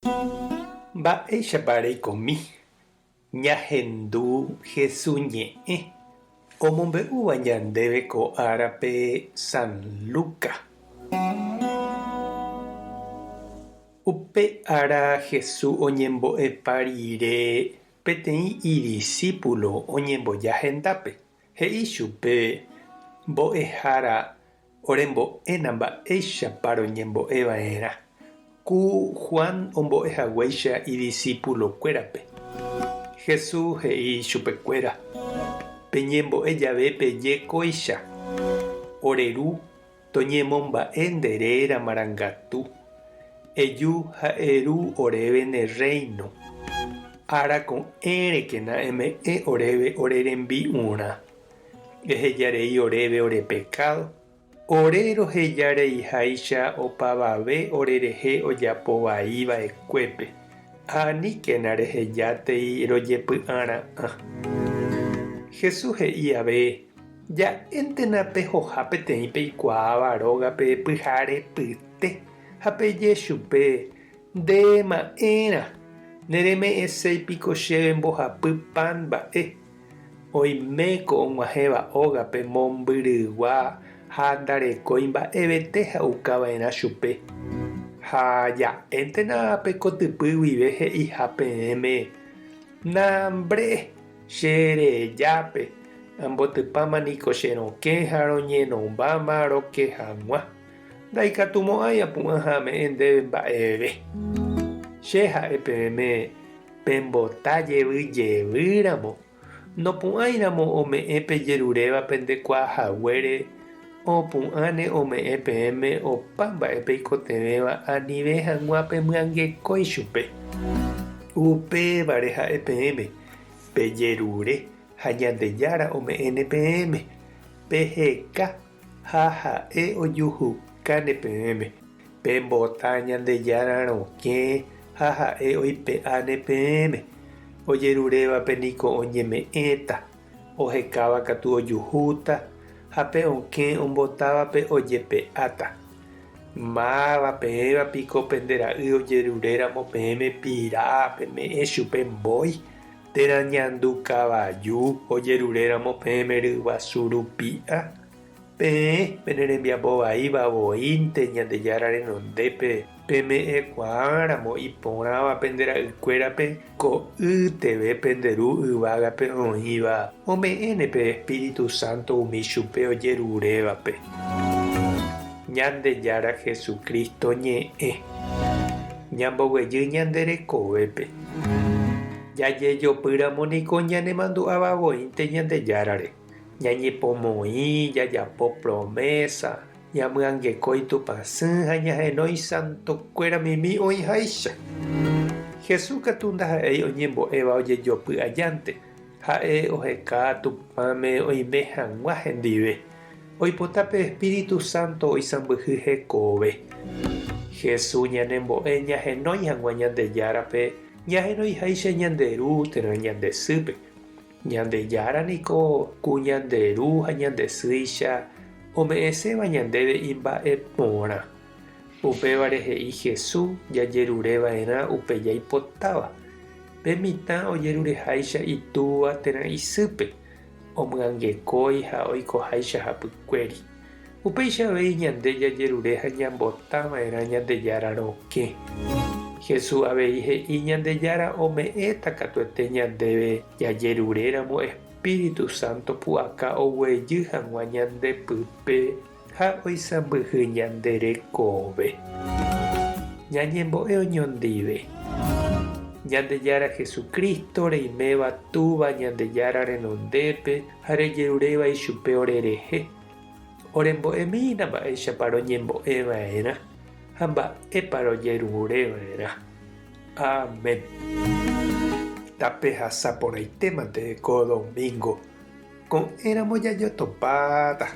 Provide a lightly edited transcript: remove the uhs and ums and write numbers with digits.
Mba'éichapareikomi ñahendu hesuñe'ẽ omombe'úva ñandéve ko árape San Luca. Upe ára Jesús oñembo'epa rire peteĩ idiscípulo oñemboja hendápe. He'i chupe mbo'ehára orembo'éna mba'éichapa roñembo'eva'erã. Ku Juan ombo'ehaguéicha idiscípulokuérape. Jesús he'i chupekuéra: peñembo'e jave pejekóicha oreru toñemomba'e nde marangatu eju ha eru oréve ne reino. Ára ko'ẽrekena eme'ẽ oréve ore rembi'urã. Ehejarei oréve ore pecado. Ore rohejareiháicha opavave orerehe ojapovaiva'ekuépe. Aníkena rehejátei rojepy'ara'ã. Jesús he'i ave: ja'éntena pehoha peteĩ peikuaáva rógape pyhare pyte ha peje chupe: ndéma'ẽrã nereme'ẽséipiko chéve mbohapy pan mba'e. Oiméko og̃uahẽva ógape mombyrygua ha ndarekói mba'evete ha'ukava'erã chupe. Ha ja'éntena pekotypy guive he'iha peẽme: nambre cherejápe ambotypámaniko cherokẽ ha roñenomáma roke hag̃ua. Ndaikatumo'ãi apu'ã ha ame'ẽ ndéve mba'eve. Che ha'e peẽme pembotajevýjevýramo. Nopu'ãiramo ome'ẽ pejerurévape ndekuaahaguére. Opu'ãne ome'ẽ peẽme opa mba'e peikotevẽva anive hag̃ua pemyangekói chupe. Upévare ha'e peẽme pejerure ha Ñandejára ome'ẽne peẽme peheka ha ha'e ojuhukáne peẽme pembota Ñandejára rokẽ ha ha'e oipe'áne peẽme. Ojerurévape niko oñeme'ẽta, ohekáva katu ojuhúta ha pe okẽ ombotávape ojepe'áta. Máva peẽva piko pendera'y ojeruréramo peẽme pira peme'ẽ chupe mbói. Térã ñandu kavaju ojeruréramo peẽme ryguasu rupi'a. Peẽ penerembiapo vaíva voínte Ñandejára renondépe peme'ẽkuaáramo iporãva pendera'ykuérape ko y teve penderu yvágape oĩva ome'ẽnepe Espíritu Santo umi chupe ojerurévape. Ñandejára Jesucristo ñe'ẽ ñamboguejy ñande rekovépe. Jajejopýramo niko ñanemandu'avavoínte Ñandejárare. Ñañepomoĩ jajapo promesa, ñamyangekói tupãsy ha ñahenói santokuéramimi oĩháicha. Jesús katu ndaha'éi oñembo'éva ojejopy'ajánte. Ha'e oheka tupãme oime hag̃ua hendive. Oipotápe Espíritu Santo oisãmbyhy hekove. Jesús ñanembo'e ñahenói hag̃ua Ñandejárape, ñahenóiháicha ñanderu térã ñandesýpe. Ñandejára niko ku ñanderu ha ñandesýicha ome'ẽséva ñandéve imba'eporã. Upévare he'i Jesús jajerureva'erã upe jaipotáva. Pe mitã ojerureháicha itúva térã isýpe. Omyangekói ha oikoháicha hapykuéri. Upeichavéi ñande jajerure ha ñambotáva'erã Ñandejára rokẽ. Jesús avei he'i Ñandejára ome'ẽta katuete ñandéve jajeruréramo Espíritu Santo pu'aka oguejy hag̃ua ñandepýpe ha oisãmbyhy ñande rekove. Ñañembo'e oñondive. Ñandejára Jesucristo reiméva túva Ñandejára renondépe ha rejeruréva ichupe orerehe. Orembo'emína mba'éichapa roñembo'eva'erã ha mba'épa rojerureva'erã. Amén. Tape hasaporãitémante ko domingo ko'ẽramo jajotopáta.